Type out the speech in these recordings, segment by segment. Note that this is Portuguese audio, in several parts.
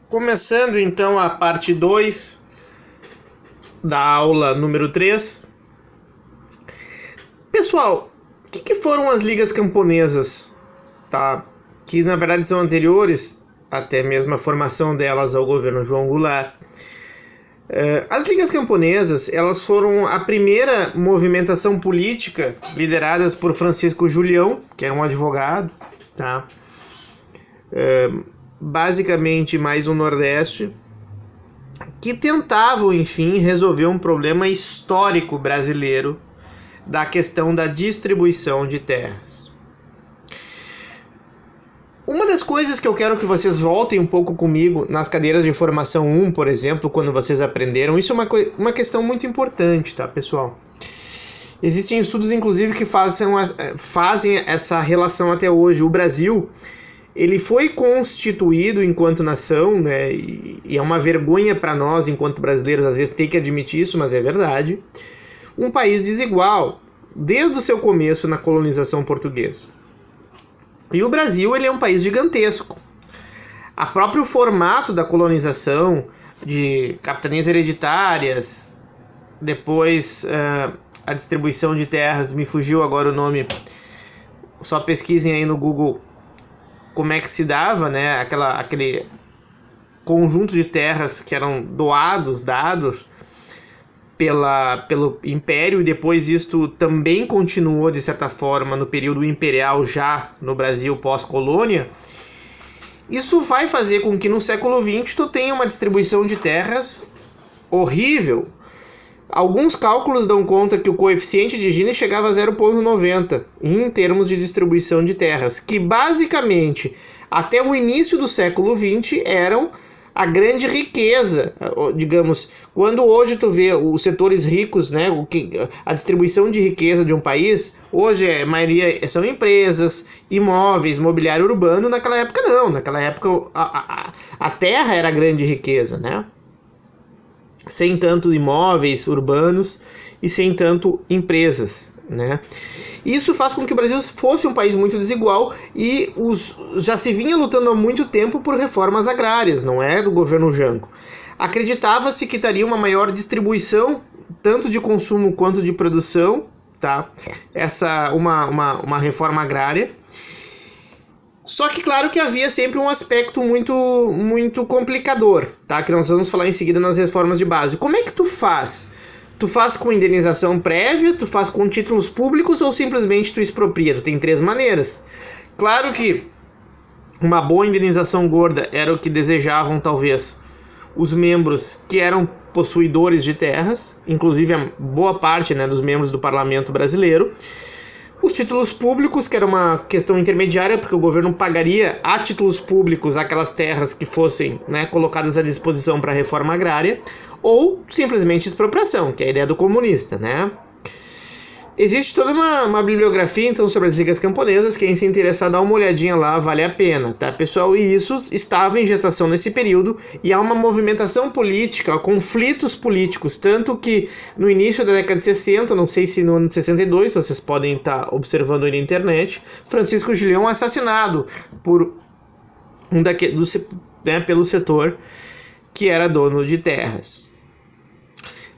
Começando então a parte 2 da aula número 3. Pessoal, o que foram as ligas camponesas? Tá? Que na verdade são anteriores, até mesmo a formação delas ao governo João Goulart. As ligas camponesas, elas foram a primeira movimentação política lideradas por Francisco Julião, que era um advogado, tá? Basicamente mais o Nordeste, que tentavam, enfim, resolver um problema histórico brasileiro da questão da distribuição de terras. Uma das coisas que eu quero que vocês voltem um pouco comigo nas cadeiras de formação 1, por exemplo, quando vocês aprenderam, isso é uma questão muito importante, tá, pessoal? Existem estudos, inclusive, que fazem essa relação até hoje. O Brasil, ele foi constituído enquanto nação, né, e é uma vergonha para nós, enquanto brasileiros, às vezes ter que admitir isso, mas é verdade, um país desigual, desde o seu começo na colonização portuguesa. E o Brasil, ele é um país gigantesco. O próprio formato da colonização, de capitanias hereditárias, depois a distribuição de terras, me fugiu agora o nome, só pesquisem aí no Google como é que se dava, né? Aquele conjunto de terras que eram dados pelo Império, e depois isto também continuou, de certa forma, no período imperial, já no Brasil pós-colônia. Isso vai fazer com que no século XX tu tenha uma distribuição de terras horrível. Alguns cálculos dão conta que o coeficiente de Gini chegava a 0,90 em termos de distribuição de terras, que basicamente, até o início do século XX, eram a grande riqueza, digamos. Quando hoje tu vê os setores ricos, né, a distribuição de riqueza de um país, hoje a maioria são empresas, imóveis, mobiliário urbano. Naquela época não, naquela época a terra era a grande riqueza, né? Sem tanto imóveis urbanos e sem tanto empresas, né? Isso faz com que o Brasil fosse um país muito desigual e já se vinha lutando há muito tempo por reformas agrárias, não é do governo Janco. Acreditava-se que teria uma maior distribuição, tanto de consumo quanto de produção, tá? Uma reforma agrária. Só que claro que havia sempre um aspecto muito, muito complicador, tá? Que nós vamos falar em seguida nas reformas de base. Como é que tu faz? Tu faz com indenização prévia, tu faz com títulos públicos ou simplesmente tu expropria? Tu tem 3 maneiras. Claro que uma boa indenização gorda era o que desejavam talvez os membros que eram possuidores de terras, inclusive a boa parte, né, dos membros do parlamento brasileiro. Os títulos públicos, que era uma questão intermediária, porque o governo pagaria a títulos públicos aquelas terras que fossem, né, colocadas à disposição para a reforma agrária, ou simplesmente expropriação, que é a ideia do comunista, né? Existe toda uma bibliografia, então, sobre as ligas camponesas. Quem se interessar, dá uma olhadinha lá, vale a pena, tá, pessoal? E isso estava em gestação nesse período, e há uma movimentação política, conflitos políticos, tanto que no início da década de 60, não sei se no ano de 62, vocês podem estar observando aí na internet, Francisco Julião assassinado por pelo setor que era dono de terras.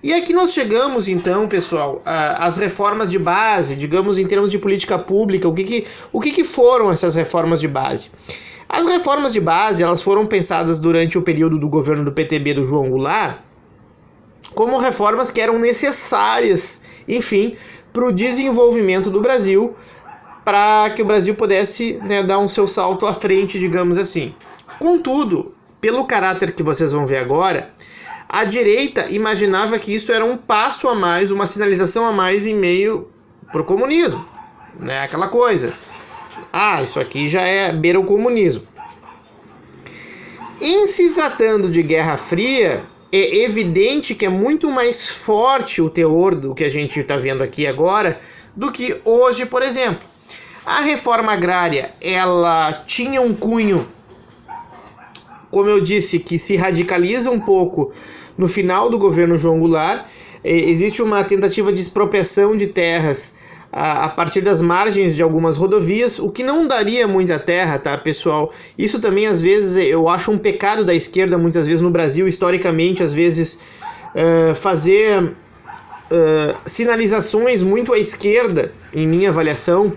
E aqui nós chegamos, então, pessoal, às reformas de base, digamos, em termos de política pública. O que foram essas reformas de base? As reformas de base, elas foram pensadas durante o período do governo do PTB do João Goulart como reformas que eram necessárias, enfim, para o desenvolvimento do Brasil, para que o Brasil pudesse, né, dar um seu salto à frente, digamos assim. Contudo, pelo caráter que vocês vão ver agora, a direita imaginava que isso era um passo a mais, uma sinalização a mais em meio pro comunismo, né? Aquela coisa. Isso aqui já beira o comunismo. Em se tratando de Guerra Fria, é evidente que é muito mais forte o teor do que a gente está vendo aqui agora do que hoje, por exemplo. A reforma agrária, ela tinha um cunho, como eu disse, que se radicaliza um pouco no final do governo João Goulart. Existe uma tentativa de expropriação de terras a partir das margens de algumas rodovias, o que não daria muita terra, tá, pessoal? Isso também, às vezes, eu acho um pecado da esquerda, muitas vezes no Brasil, historicamente, às vezes, fazer sinalizações muito à esquerda, em minha avaliação,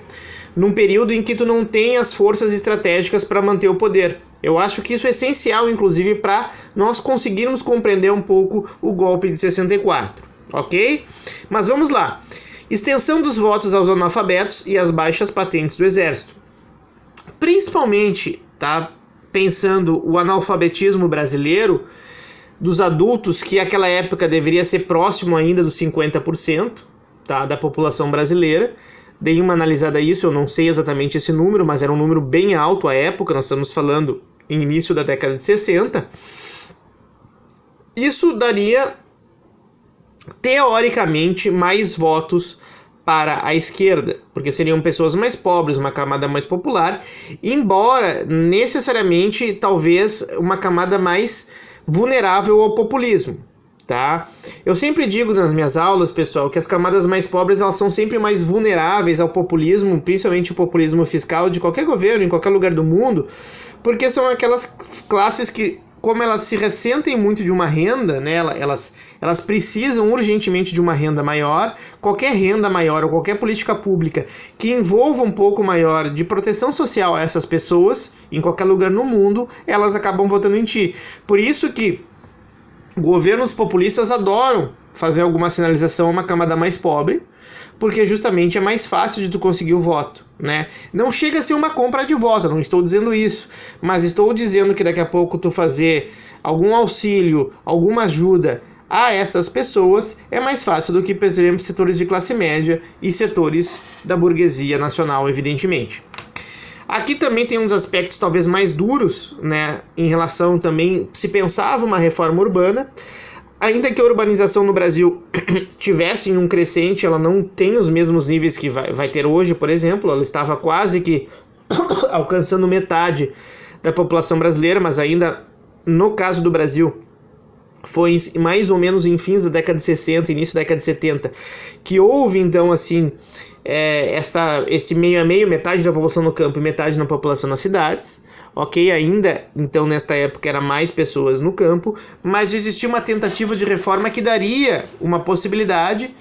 num período em que tu não tem as forças estratégicas para manter o poder. Eu acho que isso é essencial, inclusive, para nós conseguirmos compreender um pouco o golpe de 64, ok? Mas vamos lá. Extensão dos votos aos analfabetos e às baixas patentes do Exército. Principalmente, tá, pensando o analfabetismo brasileiro, dos adultos, que naquela época deveria ser próximo ainda dos 50%, tá, da população brasileira. Dei uma analisada a isso, eu não sei exatamente esse número, mas era um número bem alto à época, nós estamos falando em início da década de 60. Isso daria, teoricamente, mais votos para a esquerda, porque seriam pessoas mais pobres, uma camada mais popular, embora necessariamente, talvez, uma camada mais vulnerável ao populismo. Tá? Eu sempre digo nas minhas aulas, pessoal, que as camadas mais pobres elas são sempre mais vulneráveis ao populismo, principalmente o populismo fiscal de qualquer governo, em qualquer lugar do mundo, porque são aquelas classes que, como elas se ressentem muito de uma renda, né, elas precisam urgentemente de uma renda maior. Qualquer renda maior ou qualquer política pública que envolva um pouco maior de proteção social a essas pessoas, em qualquer lugar no mundo, elas acabam votando em ti. Por isso que governos populistas adoram fazer alguma sinalização a uma camada mais pobre, porque justamente é mais fácil de tu conseguir o voto, né? Não chega a ser uma compra de voto, não estou dizendo isso, mas estou dizendo que daqui a pouco tu fazer algum auxílio, alguma ajuda a essas pessoas é mais fácil do que, por exemplo, setores de classe média e setores da burguesia nacional, evidentemente. Aqui também tem uns aspectos talvez mais duros, né, em relação também, se pensava uma reforma urbana, ainda que a urbanização no Brasil tivesse em um crescente, ela não tem os mesmos níveis que vai ter hoje, por exemplo, ela estava quase que alcançando metade da população brasileira, mas ainda, no caso do Brasil, foi mais ou menos em fins da década de 60, início da década de 70, que houve então assim, esse meio a meio, metade da população no campo e metade na população nas cidades, ok? Ainda, então, nesta época, era mais pessoas no campo, mas existia uma tentativa de reforma que daria uma possibilidade,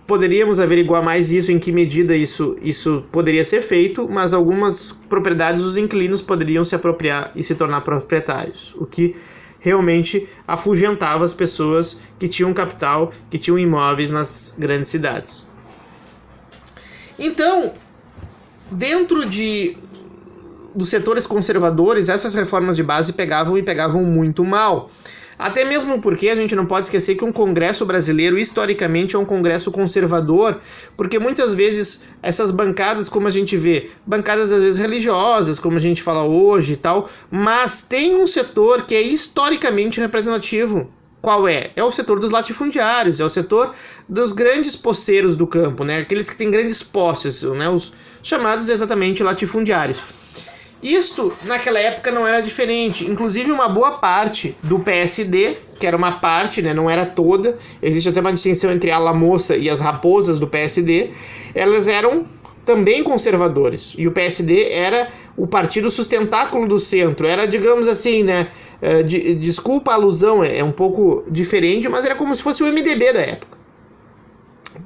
poderíamos averiguar mais isso, em que medida isso poderia ser feito, mas algumas propriedades os inquilinos poderiam se apropriar e se tornar proprietários, o que realmente afugentava as pessoas que tinham capital, que tinham imóveis nas grandes cidades. Então, dentro dos setores conservadores, essas reformas de base pegavam muito mal. Até mesmo porque a gente não pode esquecer que um Congresso brasileiro, historicamente, é um Congresso conservador, porque muitas vezes essas bancadas, como a gente vê, bancadas às vezes religiosas, como a gente fala hoje e tal, mas tem um setor que é historicamente representativo. Qual é? É o setor dos latifundiários, é o setor dos grandes posseiros do campo, né? Aqueles que têm grandes posses, né? Os chamados exatamente latifundiários. Isto, naquela época, não era diferente. Inclusive, uma boa parte do PSD, que era uma parte, né, não era toda, existe até uma distinção entre a ala moça e as raposas do PSD, elas eram também conservadores. E o PSD era o partido sustentáculo do centro. Era, digamos assim, né, desculpa a alusão, é um pouco diferente, mas era como se fosse o MDB da época.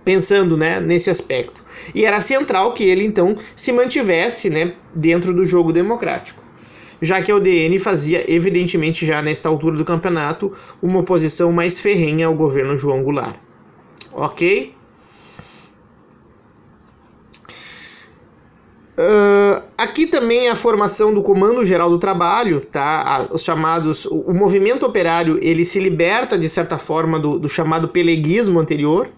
Pensando, né, nesse aspecto. E era central que ele, então, se mantivesse, né, dentro do jogo democrático. Já que a UDN fazia, evidentemente, já nesta altura do campeonato, uma oposição mais ferrenha ao governo João Goulart. Ok? Aqui também a formação do Comando Geral do Trabalho, tá? Os chamados, o movimento operário, ele se liberta, de certa forma, do chamado peleguismo anterior,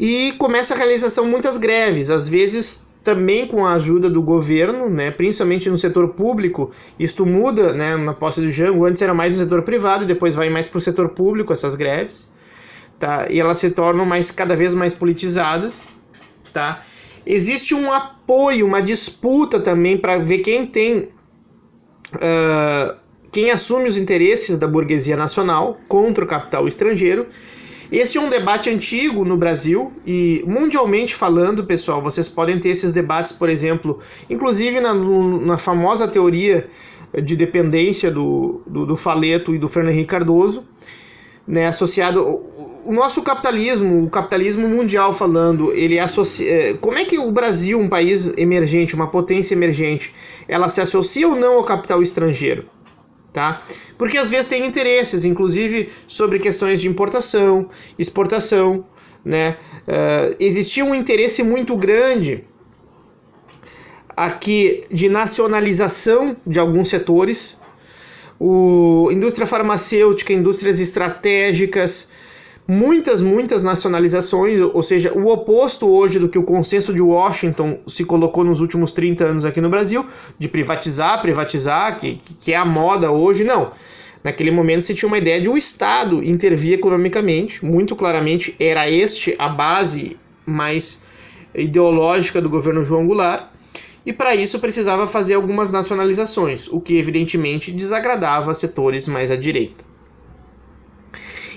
e começa a realização de muitas greves, às vezes também com a ajuda do governo, né, principalmente no setor público. Isto muda, né, na posse do Jango, antes era mais no setor privado, e depois vai mais para o setor público, essas greves, tá? E elas se tornam cada vez mais politizadas, tá? Existe um apoio, uma disputa também para ver quem assume os interesses da burguesia nacional contra o capital estrangeiro. Esse é um debate antigo no Brasil e mundialmente falando, pessoal, vocês podem ter esses debates, por exemplo, inclusive na famosa teoria de dependência do Faleto e do Fernando Henrique Cardoso, né, associado o nosso capitalismo, o capitalismo mundial falando, ele associa, como é que o Brasil, um país emergente, uma potência emergente, ela se associa ou não ao capital estrangeiro, tá? Porque às vezes tem interesses, inclusive sobre questões de importação, exportação, né? Existia um interesse muito grande aqui de nacionalização de alguns setores, indústria farmacêutica, indústrias estratégicas, muitas nacionalizações, ou seja, o oposto hoje do que o consenso de Washington se colocou nos últimos 30 anos aqui no Brasil, de privatizar, que é a moda hoje, não. Naquele momento se tinha uma ideia de o Estado intervir economicamente, muito claramente era a base mais ideológica do governo João Goulart, e para isso precisava fazer algumas nacionalizações, o que evidentemente desagradava setores mais à direita.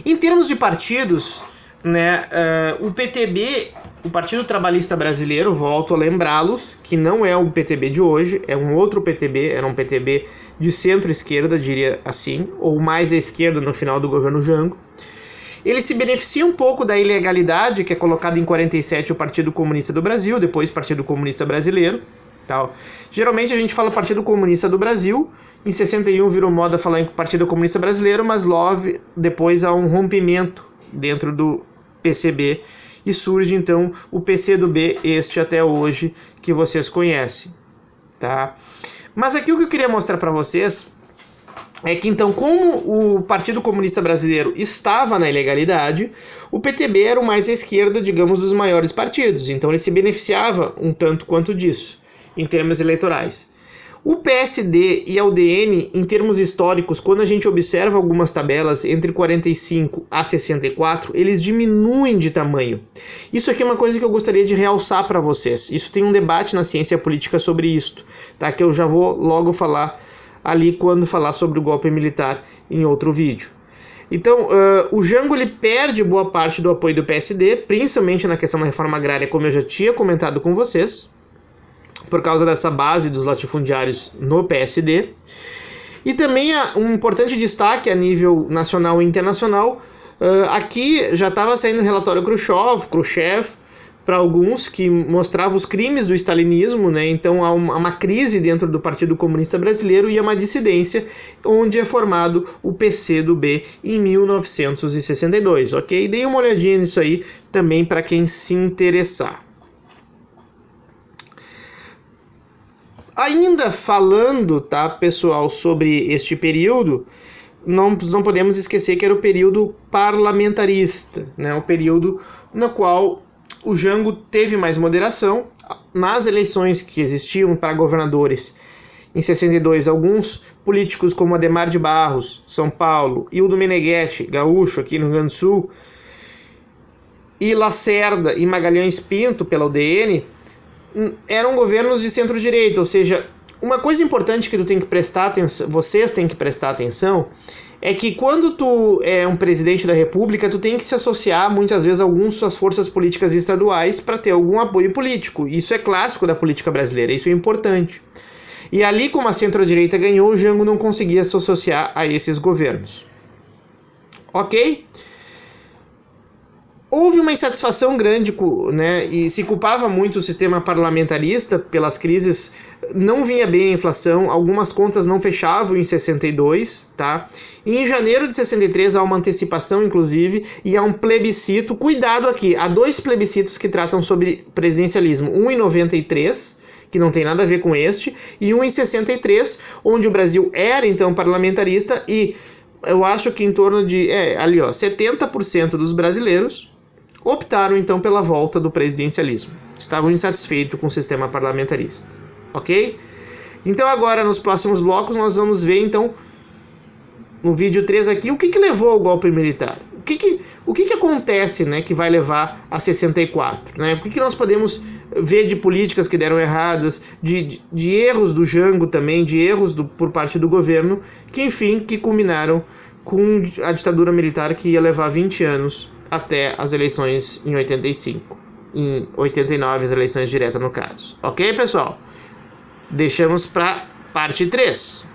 Em termos de partidos, né, o PTB, o Partido Trabalhista Brasileiro, volto a lembrá-los, que não é o PTB de hoje, é um outro PTB, era um PTB de centro-esquerda, diria assim, ou mais à esquerda no final do governo Jango. Ele se beneficia um pouco da ilegalidade que é colocada em 47 o Partido Comunista do Brasil, depois Partido Comunista Brasileiro. Tal. Geralmente a gente fala Partido Comunista do Brasil, em 61 virou moda falar em Partido Comunista Brasileiro, mas logo depois há um rompimento dentro do PCB e surge então o PCdoB, este até hoje que vocês conhecem, tá? Mas aqui o que eu queria mostrar para vocês é que então, como o Partido Comunista Brasileiro estava na ilegalidade, o PTB era o mais à esquerda, digamos, dos maiores partidos, então ele se beneficiava um tanto quanto disso em termos eleitorais. O PSD e a UDN, em termos históricos, quando a gente observa algumas tabelas entre 45 a 64, eles diminuem de tamanho. Isso aqui é uma coisa que eu gostaria de realçar para vocês. Isso tem um debate na ciência política sobre isto, tá? Que eu já vou logo falar ali quando falar sobre o golpe militar em outro vídeo. Então, o Jango ele perde boa parte do apoio do PSD, principalmente na questão da reforma agrária, como eu já tinha comentado com vocês, por causa dessa base dos latifundiários no PSD. E também um importante destaque a nível nacional e internacional, aqui já estava saindo o relatório Khrushchev, para alguns, que mostrava os crimes do stalinismo, né? Então há uma crise dentro do Partido Comunista Brasileiro e uma dissidência, onde é formado o PCdoB em 1962, ok? Dei uma olhadinha nisso aí também para quem se interessar. Ainda falando, tá, pessoal, sobre este período, não podemos esquecer que era o período parlamentarista, né, o período no qual o Jango teve mais moderação. Nas eleições que existiam para governadores em 62, alguns políticos como Adhemar de Barros, São Paulo, Hildo Meneghetti, gaúcho, aqui no Rio Grande do Sul, e Lacerda e Magalhães Pinto, pela UDN, eram governos de centro-direita, ou seja, uma coisa importante que tu tem que prestar atenção, vocês têm que prestar atenção, é que quando tu é um presidente da república, tu tem que se associar muitas vezes a algumas suas forças políticas estaduais para ter algum apoio político. Isso é clássico da política brasileira, isso é importante. E ali, como a centro-direita ganhou, o Jango não conseguia se associar a esses governos. Ok? Houve uma insatisfação grande, né, e se culpava muito o sistema parlamentarista pelas crises, não vinha bem a inflação, algumas contas não fechavam em 62, tá? E em janeiro de 63 há uma antecipação, inclusive, e há um plebiscito. Cuidado aqui, há dois plebiscitos que tratam sobre presidencialismo, um em 93, que não tem nada a ver com este, e um em 63, onde o Brasil era então parlamentarista, e eu acho que em torno de, 70% dos brasileiros optaram então pela volta do presidencialismo. Estavam insatisfeitos com o sistema parlamentarista. Ok? Então agora nos próximos blocos nós vamos ver então no vídeo 3 aqui o que levou ao golpe militar. O que acontece, né, que vai levar a 64? Né? O que nós podemos ver de políticas que deram erradas, de erros do Jango também, de erros por parte do governo, que enfim, que culminaram com a ditadura militar que ia levar 20 anos até as eleições em 85. Em 89, as eleições diretas no caso. Ok, pessoal? Deixamos para parte 3.